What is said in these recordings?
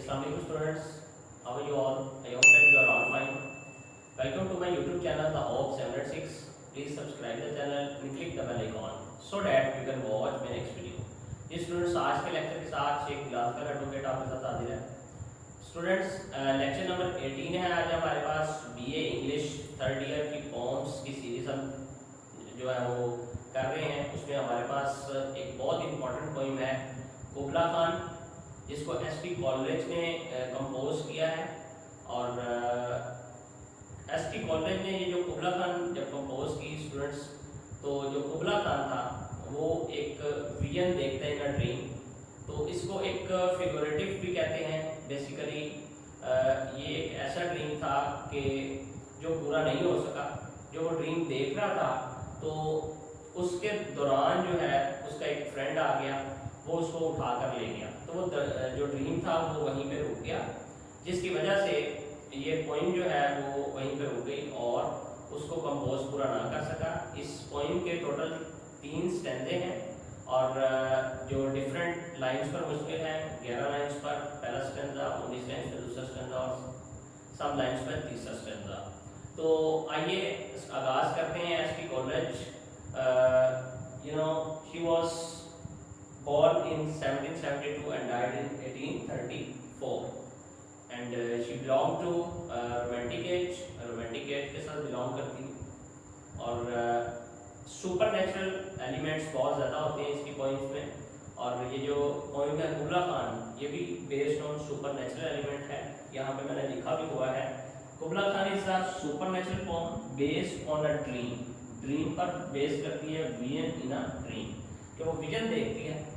Assalamualaikum students, how are you all? I hope that you are all fine. Welcome to my YouTube channel, The Hope 706. Please subscribe the channel and click the bell icon so that you can watch my next video. ये students आज के lecture के साथ Sheikh गिलासकर advocate आपके साथ हाजिर है। Students lecture number 18 है आज हमारे पास बीए इंग्लिश थर्ड ईयर की पोम्स की सीरीज हम जो है वो कर रहे हैं। उसमें हमारे पास एक बहुत इंपॉर्टेंट पोइम है कुबला खान, जिसको एसटी कॉलेज ने कंपोज किया है। और एसटी कॉलेज ने ये जो कुबला खान जब कंपोज की स्टूडेंट्स, तो जो कुबला खान था वो एक विजन देखता है इन ड्रीम, तो इसको एक फिगरेटिव भी कहते हैं। बेसिकली ये एक ऐसा ड्रीम था कि जो पूरा नहीं हो सका। जो वो ड्रीम देख रहा था तो उसके दौरान जो है उसका एक फ्रेंड आ गया, वो उसको उठा कर ले गया। तो वो जो ड्रीम था वो वहीं पे रुक गया, जिसकी वजह से ये पोइम जो है वो वहीं पे रुक गई और उसको कंपोज पूरा ना कर सका। इस पोइम के टोटल 3 स्टैंजे हैं और जो डिफरेंट लाइंस पर मुश्किल है। 11 लाइंस पर पहला स्टैंजा, 19 लाइंस पर दूसरा स्टैंजा और सब लाइंस पर तीसरा स्टैंजा। तो आइए आगाज करते हैं। ST college she was born in 1772 and died in 1834 and she belonged to romantic age के साथ बिलोंग करती है। और सुपर नेचुरल एलिमेंट्स बहुत ज़्यादा होते हैं इसकी पोइम्स में। और ये जो पोइम है कुबला खान, ये भी based on super natural element है। यहाँ पे मैंने लिखा भी हुआ है Kubla Khan is a super natural poem based on a dream. Dream पर बेस करती है, विजन इन अ ड्रीम, कि वो विजन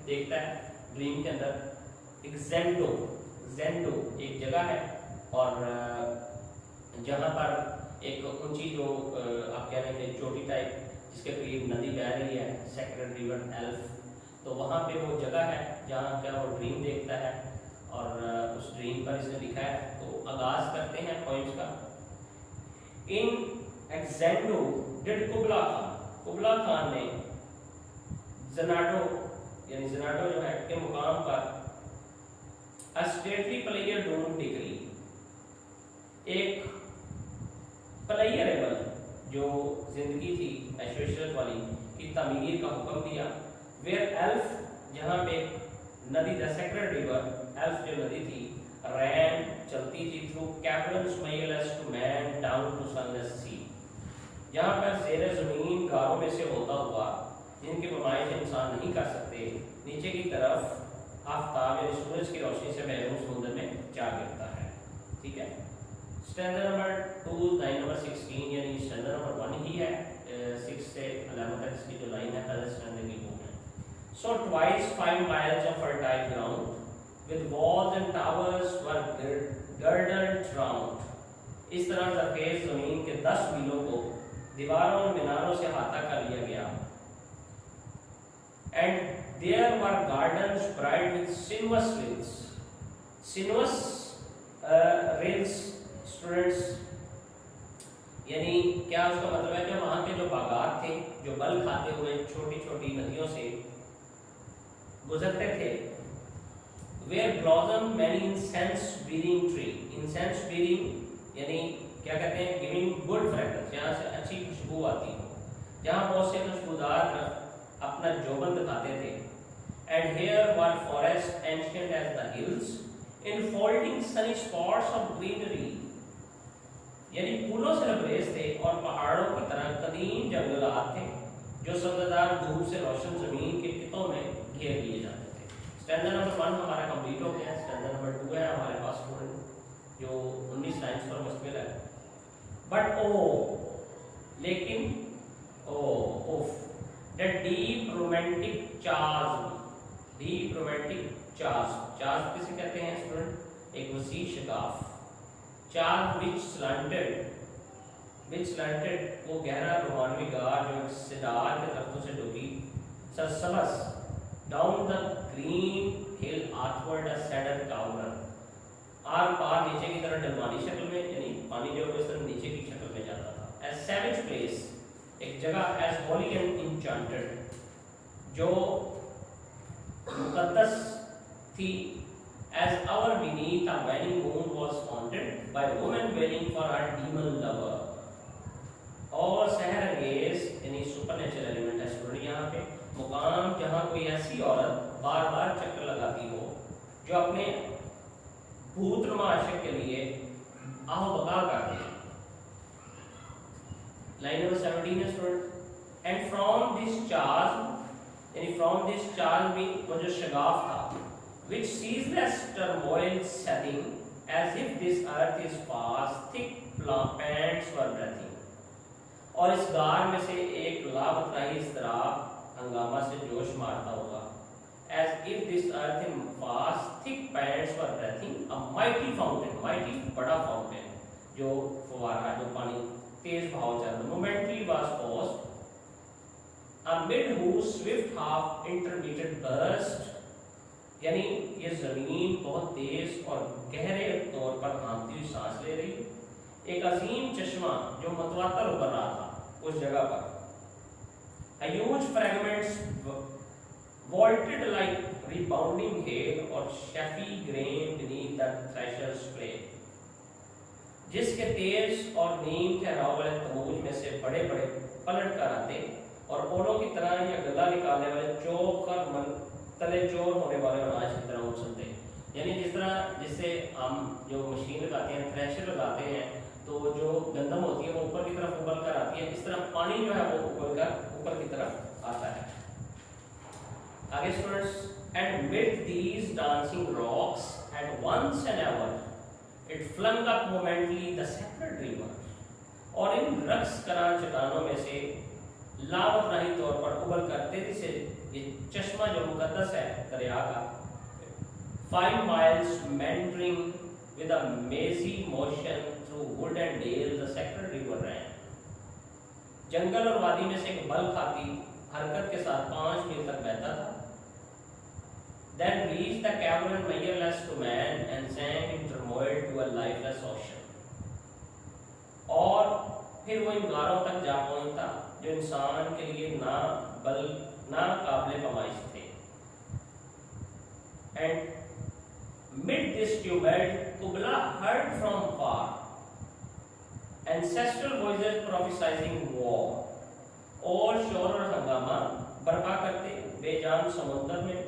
देखता है ड्रीम के अंदर। एक जेंडो एक जगह है और जहाँ पर एक ऊंची जो आप कह रहे हैं चोटी टाइप जिसके करीब नदी बह रही है, सेक्रेड रिवर एल्फ, तो वहाँ पे वो जगह है जहाँ क्या वो ड्रीम देखता है और उस ड्रीम पर इसने लिखा है। तो आगाज करते हैं पॉइंट्स का। इन एक्सेंडो डिड कुबला खान ने ज़नाडो जो है के मुकाम पर अ स्टेटली प्लेयर डोम डिग्री, एक प्लेयरेबल जो जिंदगी थी ऐशोशरत वाली की तमीर का हुक्म दिया। वेयर एल्फ, जहाँ पे नदी द सेक्रेड रिवर एल्फ जो नदी थी रैन चलती थी through capital smiles to man down to sunless sea, जहाँ पर ज़ेरे ज़मीन गारों में से होता हुआ जिनकी नुमाइश इंसान नहीं कर सकते, नीचे की तरफ आफताब यानी सूरज की रोशनी से महरूम समुद्र में जा गिरता है। ठीक है। स्टैंडर्ड नंबर 2 लाइन नंबर 16 यानी स्टैंडर्ड नंबर 1 ही है। 6 से 11 तक इसकी जो लाइन है पहले स्टैंडर्ड की वो है। So twice 5 miles of fertile ground with walls and towers were girdled round, इस तरह ज़रखेज़ ज़मीन के 10 मीलों को दीवारों और मीनारों से अहाता कर लिया गया। And there were gardens bright with sinuous rills students, यानी क्या उसका मतलब है कि वहाँ के जो बागात थे जो बल खाते हुए छोटी छोटी नदियों से गुजरते थे। Where blossomed many incense bearing tree, incense bearing यानी क्या कहते हैं गिविंग गुड फ्रेगरेंस, यहाँ से अच्छी खुशबू आती हो, जहाँ बहुत से खुशबूदार अपना जोबन दिखाते थे। And here were forests ancient as the hills enfolding sunny spots of greenery, यानी फूलों से लबरेज थे और पहाड़ों की तरह कदीम जंगलात थे जो सब्ज़दार धूप से रोशन जमीन के कितों में घेर लिए जाते थे। स्टैंडर्ड नंबर 1 हमारा कंप्लीट हो गया। स्टैंडर्ड नंबर 2 है हमारे पास स्टूडेंट जो 19 लाइन्स पर मुश्किल है। बट लेकिन द डीप रोमांटिक चार्ज किसे कहते हैं स्टूडेंट? एक वसी शगाफ। चार्ज विच स्लैंटेड वो गहरा रोमानवी गार जो सिदार के दरख्तों से डूबी सरसबस down the green hill athwart a saddle tower, आर पार नीचे की तरफ ढलवानी शक्ल में, यानी पानी जो इस तरह नीचे की शक्ल में जाता था। एज सैवेज प्लेस, एक जगह एज होली एंड इंचांटेड जो मुकद्दस थी, as our beneath a waning moon was haunted by woman wailing for her demon lover. और सहर अंगेज यानी सुपरनेचुरल एलिमेंट है स्टूडेंट यहाँ पे, मुकाम जहाँ कोई ऐसी औरत बार बार चक्कर लगाती हो जो अपने भूतनुमा आशिक के लिए आहो बका करती है। लाइन नंबर 17 है student, and from this charge यानी फ्रॉम दिस चार्ज भी वो जो शगाफ था, which ceaseless turmoil setting as if this earth is fast, thick pants were breathing। और इस गार में से एक लाबतराही इज़्तिराब हंगामा से जोश मारता होगा, as if this earth in fast, thick pants were breathing, a mighty fountain, mighty बड़ा fountain, जो फुवारा जो पानी तेज भाव चल रहा momently was paused, amid whose swift half intermittent burst, यानी ये जमीन बहुत तेज और गहरे तौर पर भागती हुई सांस ले रही है। एक अजीम चश्मा जो मतवातर उबर रहा था उस जगह पर, a huge fragments vaulted like rebounding hail or chaffy grain beneath the thresher's plate, जिसके तेज और नीम ठहराव वाले तमूज में से बड़े बड़े पलट कर आते और ओलों की तरह या गला निकालने वाले चौक और तले चोर होने वाले अनाज की तरह उछलते हैं। यानी जिस तरह जिससे हम जो मशीन लगाते हैं, थ्रेशर लगाते हैं, तो जो गंदम होती है वो ऊपर की तरफ उबल कर आती है, इस तरह पानी जो है वो उबल कर ऊपर की तरफ आता है। आगे students, and with these dancing rocks at once and ever it flung up momently the sacred river, और इन रक्स करा चट्टानों में से लावतराही तौर पर उबल कर तेजी से ये चश्मा जो मुकद्दस है दरिया का, 5 miles meandering with a mazy motion through wood and dale the sacred river ran। जंगल और वादी में से एक बल खाती हरकत के साथ 5 मील तक बहता था। Then reached the cavern measureless to man and sank in turmoil to a lifeless ocean। और फिर वो इन गारों तक जा पहुंचता जो इंसान के लिए ना काबिल फरमाइश थे। And mid this tumult, Kubla heard from far ancestral voices prophesying war, और शोर और हंगामा बर्पा करते बेजान समुद्र में,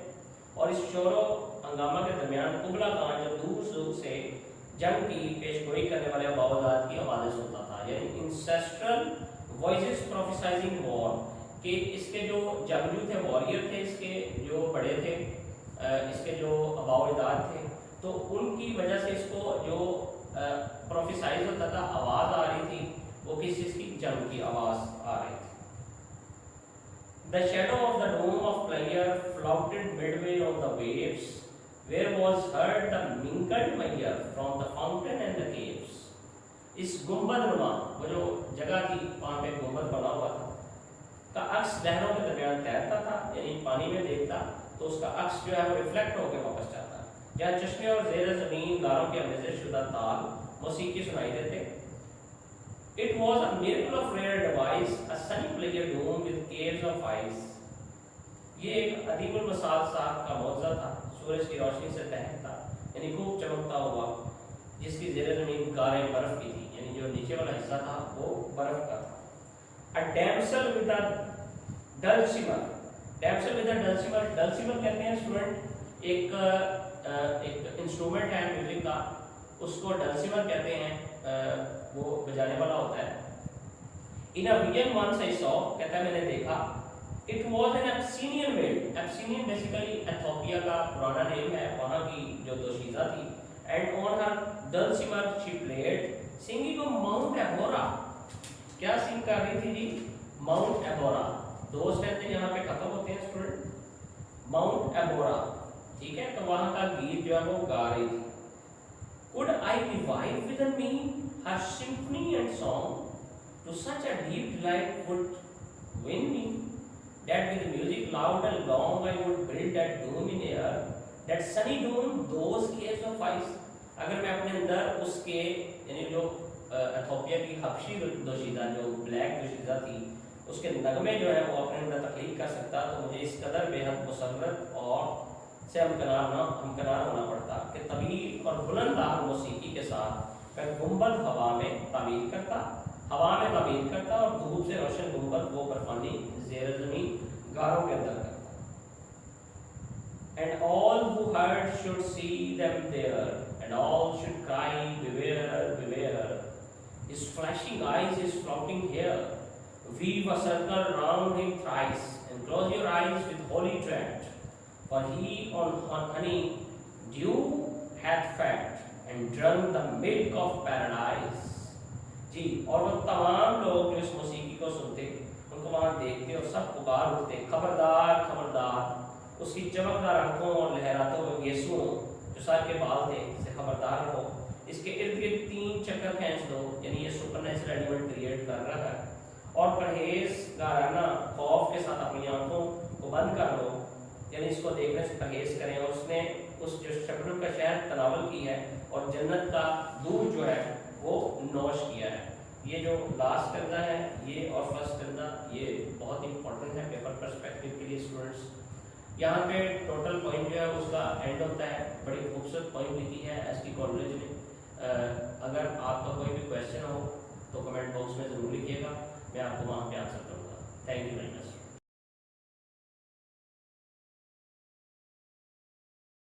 और इस शोर और हंगामा के दरमियान कुबला खान जो दूर दूर से जंग की पेशगोई करने वाले बावजात की आवाज़ें सुनता था। यानी इंसेस्ट्रल वॉइसेस प्रोफेसाइजिंग वॉर कि इसके जो जंगजू थे, वॉरियर थे, इसके जो बड़े थे, इसके जो बावजात थे, तो उनकी वजह से इसको जो प्रोफेसाइज होता था, आवाज़ आ रही थी, वो किस चीज़ की? जंग की आवाज़ आ रही थी। The shadow of the dome of Playar floated midway on the waves, where was heard the mingled murmur from the fountain and the caves। इस गुंबदनुमा वो जो जगह थी वहाँ पे गुंबद बना हुआ था का अक्स लहरों के दरमियान तैरता था, यानी पानी में देखता तो उसका अक्स जो है वो रिफ्लेक्ट होकर वापस जाता। जहाँ चश्मे और ज़ेर ज़मीन गारों के अमेज़ शुदा ताल मौसीकी सुनाई देते। It was a miracle of rare device, a sunny Playar dome with caves of ice। ये एक अदीमुल मसाल साहब का मौजज़ा था, सूरज की रोशनी से दहकता यानी खूब चमकता हुआ, जिसकी ज़ेर ज़मीन गारें बर्फ की थी, यानी जो नीचे वाला हिस्सा था वो बर्फ का था। A damsel with a dulcimer, damsel with a dulcimer, dulcimer कहते हैं स्टूडेंट एक इंस्ट्रूमेंट है म्यूजिक का, उसको डल्सिमर कहते हैं, वो बजाने वाला होता है। In a vision once I saw, कहता है मैंने देखा, it was an Abyssinian maid, Abyssinian basically Ethiopia का पुराना नेम है, वहाँ की जो दोशीज़ा थी, and on her dulcimer she played, singing of Mount Abora। क्या सिंग कर रही थी जी? माउंट एबोरा। दो स्टेप यहाँ पे खत्म होते हैं स्टूडेंट। माउंट एबोरा, ठीक है, तो वहाँ का गीत जो है वो गा रही थी। Could I revive within me her symphony and song? To such a deep delight would win me, that with music loud and long I would build that dome in air, that sunny dome, those caves of ice। अगर मैं अपने अंदर उसके यानी जो Ethiopia की हबशी दोशीज़ा जो black दोशीज़ा थी उसके नगमे जो है वो अपने अंदर तख्लीक कर सकता, तो मुझे इस कदर बेहद मुसर्रत और से हमकनार होना पड़ता कि तवील और बुलंदार मौसीकी के साथ मैं गुंबद हवा में तामीर करता और धूप से रोशन गुंबद वो बर्फानी ज़ेर ज़मीन गारों के अंदर करता। And all who heard should see them there, and all should cry, beware, beware. His flashing eyes, his floating hair, weave a circle round him thrice, and close your eyes with holy dread. For he on honey dew hath fed, and drunk the milk of paradise. जी, और वो तमाम लोग जो इस मौसीकी को सुनते, उनको वहाँ देखते और सब पुकार उठते, खबरदार खबरदार, उसकी चमकदार आंखों और लहराते हुए यीशुओं जो सर के बाल थे से खबरदार रहो, इसके इर्द गिर्द 3 चक्कर खींच दो, यानी ये सुपरनेचुरल एलिमेंट क्रिएट कर रहा है, और परहेज़गाराना खौफ के साथ अपनी आंखों को बंद कर लो, यानी इसको देखने से परहेज करें। और उसने उस जो शबनम का शहद तनावल की है और जन्नत का दूध जो है वो नौश किया है। ये जो लास्ट टर्दा है ये और फर्स्ट टर्दा ये बहुत इंपॉर्टेंट है पेपर पर्सपेक्टिव के लिए स्टूडेंट्स। यहाँ पे टोटल पॉइंट जो है उसका एंड होता है, बड़ी खूबसूरत पॉइंट लिखी है एसटी कॉलेज ने। अगर आपका कोई भी क्वेश्चन हो तो कमेंट बॉक्स में ज़रूर लिखिएगा, मैं आपको वहाँ पे आंसर करूँगा। Thank you very much.